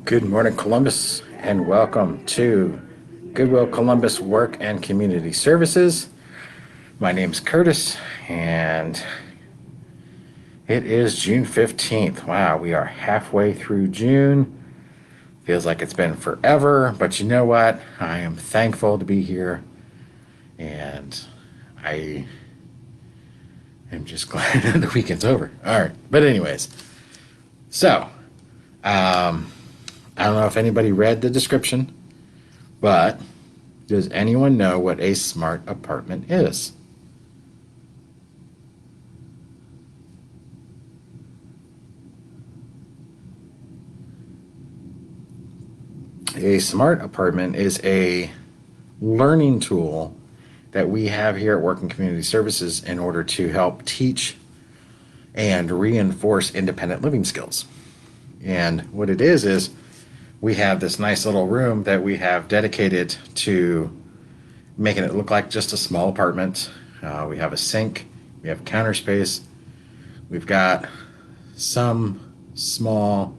Good morning, Columbus, and welcome to Goodwill Columbus Work and Community Services. My name's Curtis, and it is June 15th. Wow, we are halfway through June. Feels like it's been forever, but you know what? I am thankful to be here, and I am just glad that the weekend's over. All right, but anyways, so, I don't know if anybody read the description, but does anyone know what a smart apartment is? A smart apartment is a learning tool that we have here at Work and Community Services in order to help teach and reinforce independent living skills. And what it is we have this nice little room that we have dedicated to making it look like just a small apartment. We have a sink, we have counter space, we've got some small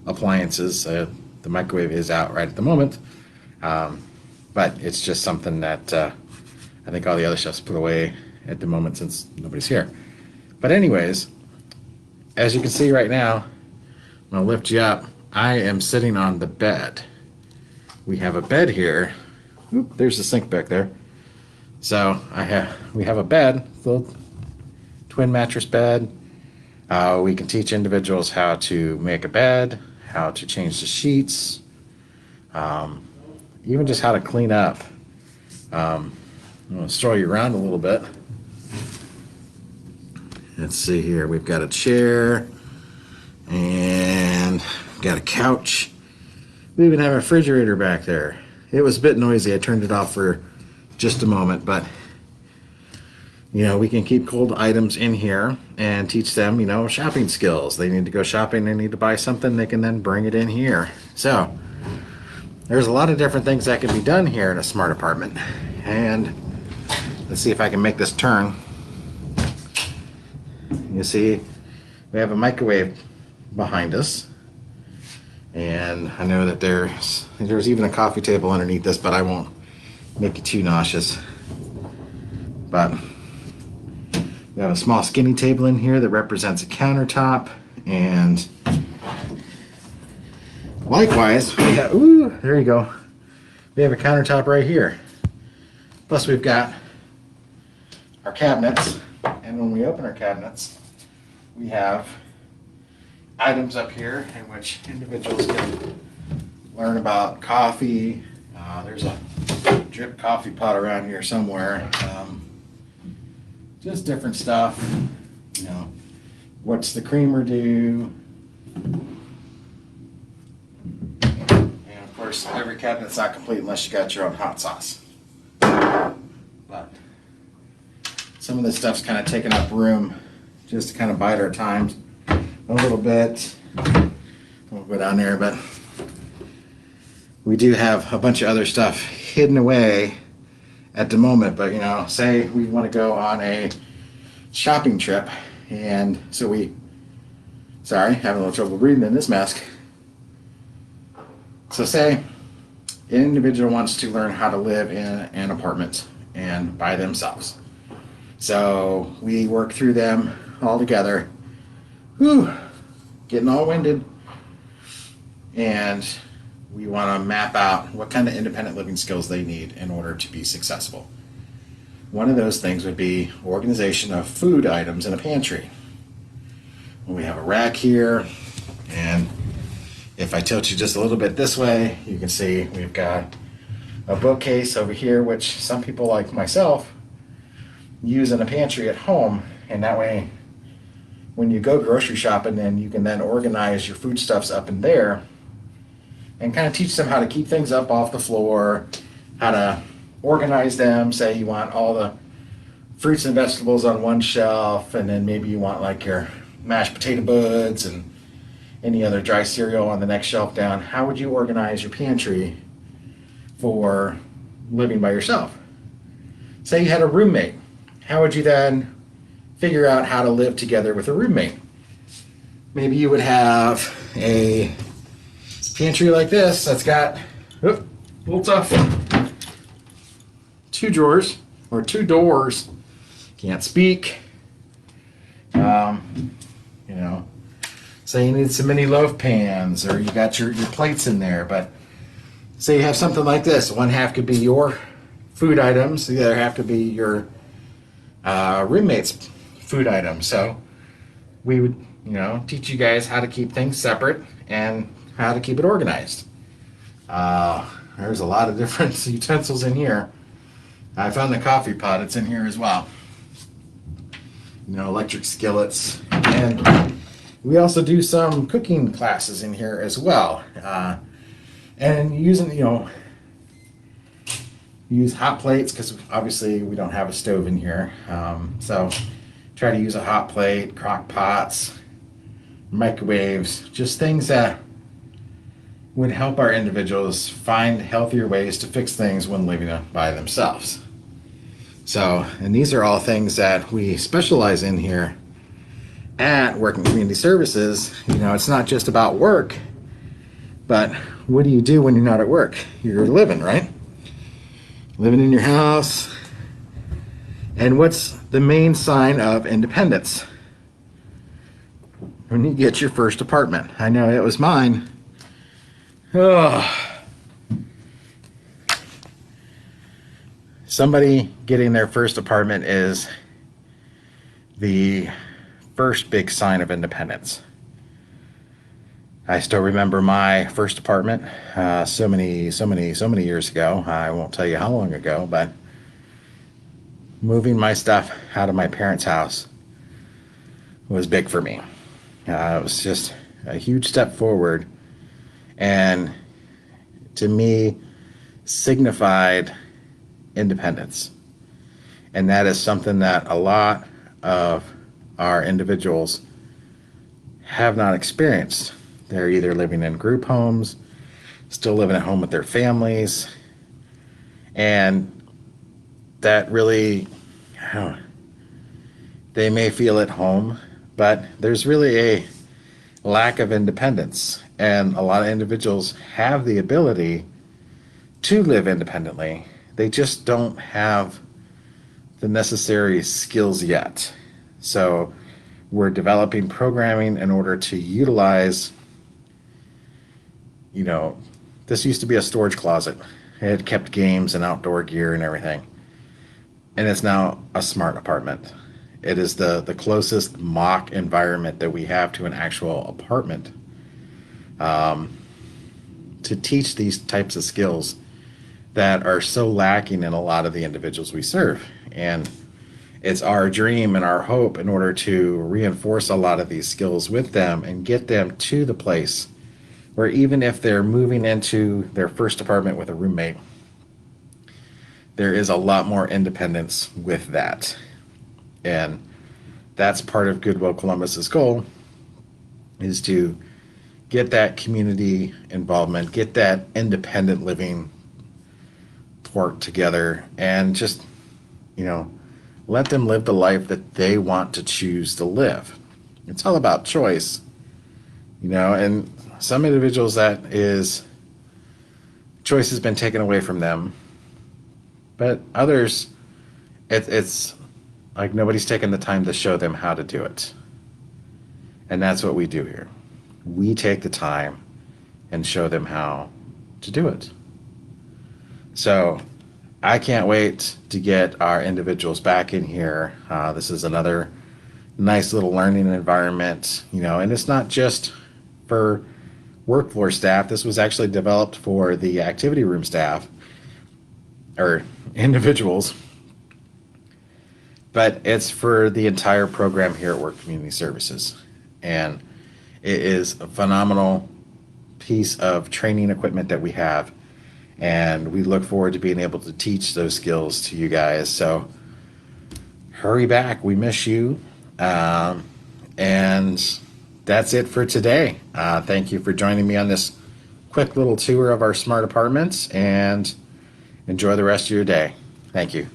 appliances. The microwave is out right at the moment, but it's just something that I think all the other stuff's put away at the moment since nobody's here. But anyways, as you can see right now, I'm going to lift you up. I am sitting on the bed. We have a bed here. Oop, there's the sink back there. So we have a bed, little twin mattress bed. We can teach individuals how to make a bed, how to change the sheets, even just how to clean up. I'm going to stroll you around a little bit. Let's see here. We've got a chair and got a couch. We even have a refrigerator back there. It was a bit noisy. I turned it off for just a moment, but we can keep cold items in here and teach them, shopping skills. They need to go shopping, they need to buy something, they can then bring it in here. So there's a lot of different things that can be done here in a smart apartment. And let's see if I can make this turn. You see, we have a microwave behind us. And I know that there's even a coffee table underneath this, but I won't make you too nauseous. But we have a small skinny table in here that represents a countertop, and likewise, there you go. We have a countertop right here. Plus we've got our cabinets, and when we open our cabinets, we have items up here in which individuals can learn about coffee. There's a drip coffee pot around here somewhere. Just different stuff. What's the creamer do? And of course, every cabinet's not complete unless you got your own hot sauce. But some of this stuff's kind of taking up room just to kind of bide our time a little bit. We'll go down there, but we do have a bunch of other stuff hidden away at the moment. But say we want to go on a shopping trip, and so having a little trouble breathing in this mask. So say an individual wants to learn how to live in an apartment and by themselves. So we work through them all together. Getting all winded. And we want to map out what kind of independent living skills they need in order to be successful. One of those things would be organization of food items in a pantry. We have a rack here, and if I tilt you just a little bit this way, you can see we've got a bookcase over here, which some people like myself use in a pantry at home, and that way when you go grocery shopping, then you can then organize your foodstuffs up in there and kind of teach them how to keep things up off the floor, how to organize them. Say you want all the fruits and vegetables on one shelf, and then maybe you want like your mashed potato buds and any other dry cereal on the next shelf down. How would you organize your pantry for living by yourself? Say you had a roommate. How would you then figure out how to live together with a roommate? Maybe you would have a pantry like this that's got a little tough one. 2 drawers or 2 doors. Can't speak. You know, say you need some mini loaf pans, or you got your plates in there, but say you have something like this. One half could be your food items, the other half could be your roommate's food items. So we would, you know, teach you guys how to keep things separate and how to keep it organized. There's a lot of different utensils in here. I found the coffee pot, it's in here as well. You know, electric skillets. And we also do some cooking classes in here as well. And using, you know, use hot plates, because obviously we don't have a stove in here. So try to use a hot plate, crock pots, microwaves, just things that would help our individuals find healthier ways to fix things when living by themselves. So, and these are all things that we specialize in here at Working Community Services. You know, it's not just about work, but what do you do when you're not at work? You're living, right? Living in your house. And what's the main sign of independence? When you get your first apartment. I know it was mine. Oh. Somebody getting their first apartment is the first big sign of independence. I still remember my first apartment so many years ago. I won't tell you how long ago, but moving my stuff out of my parents' house was big for me. It was just a huge step forward, and to me signified independence. And that is something that a lot of our individuals have not experienced. They're either living in group homes, still living at home with their families, and that really, they may feel at home, but there's really a lack of independence. And a lot of individuals have the ability to live independently. They just don't have the necessary skills yet. So we're developing programming in order to utilize, you know, this used to be a storage closet. It had kept games and outdoor gear and everything. And it's now a smart apartment. It is the closest mock environment that we have to an actual apartment. To teach these types of skills that are so lacking in a lot of the individuals we serve. And it's our dream and our hope in order to reinforce a lot of these skills with them and get them to the place where even if they're moving into their first apartment with a roommate, there is a lot more independence with that. And that's part of Goodwill Columbus's goal, is to get that community involvement, get that independent living work together, and just, you know, let them live the life that they want to choose to live. It's all about choice, you know, and some individuals choice has been taken away from them, but others, it's like nobody's taken the time to show them how to do it. And that's what we do here. We take the time and show them how to do it. So I can't wait to get our individuals back in here. This is another nice little learning environment, you know, and it's not just for workforce staff. This was actually developed for the activity room staff or individuals, but it's for the entire program here at Work Community Services. And it is a phenomenal piece of training equipment that we have. And we look forward to being able to teach those skills to you guys. So hurry back. We miss you. And that's it for today. Thank you for joining me on this quick little tour of our smart apartments, and enjoy the rest of your day. Thank you.